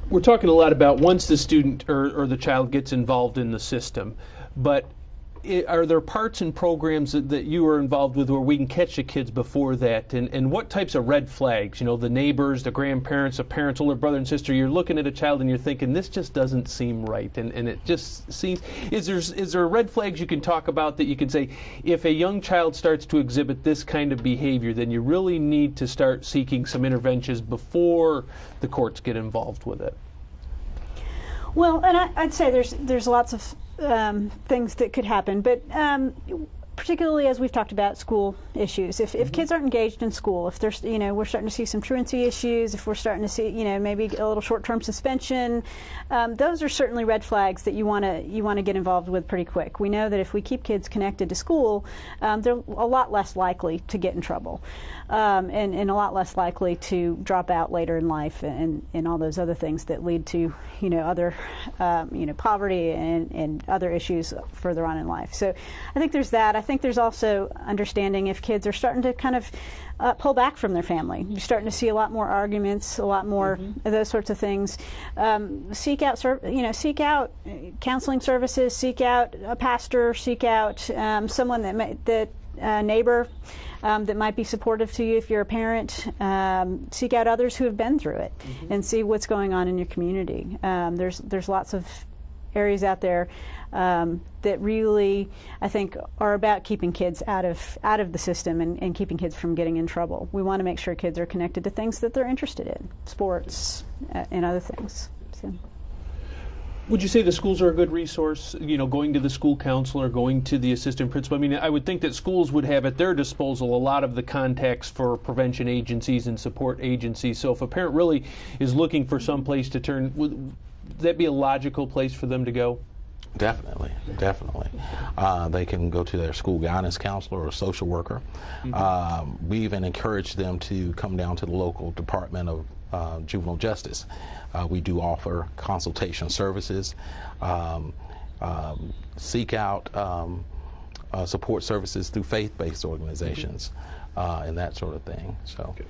We're talking a lot about once the student or the child gets involved in the system, but are there parts and programs that you are involved with where we can catch the kids before that? And what types of red flags? You know, the neighbors, the grandparents, the parents, older brother and sister, you're looking at a child and you're thinking, this just doesn't seem right. And it just seems, is there red flags you can talk about that you can say, if a young child starts to exhibit this kind of behavior, then you really need to start seeking some interventions before the courts get involved with it? Well, and I'd say there's lots of things that could happen, but particularly as we've talked about school issues. If kids aren't engaged in school, if there's, we're starting to see some truancy issues, if we're starting to see, maybe a little short-term suspension, those are certainly red flags that you want to get involved with pretty quick. We know that if we keep kids connected to school, they're a lot less likely to get in trouble, and a lot less likely to drop out later in life and all those other things that lead to, other, poverty and other issues further on in life. So I think there's that. I think there's also understanding if kids are starting to kind of pull back from their family. You're starting to see a lot more arguments, a lot more of those sorts of things. Seek out counseling services. Seek out a pastor. Seek out someone neighbor that might be supportive to you if you're a parent. Seek out others who have been through it and see what's going on in your community. There's lots of areas out there that really, I think, are about keeping kids out of the system and keeping kids from getting in trouble. We want to make sure kids are connected to things that they're interested in, sports and other things. So. Would you say the schools are a good resource, going to the school counselor, going to the assistant principal? I mean, I would think that schools would have at their disposal a lot of the contacts for prevention agencies and support agencies. So if a parent really is looking for some place to turn, would that be a logical place for them to go? Definitely. They can go to their school guidance counselor or social worker. We even encourage them to come down to the local Department of Juvenile Justice. We do offer consultation services, seek out support services through faith-based organizations, and that sort of thing. So. Okay.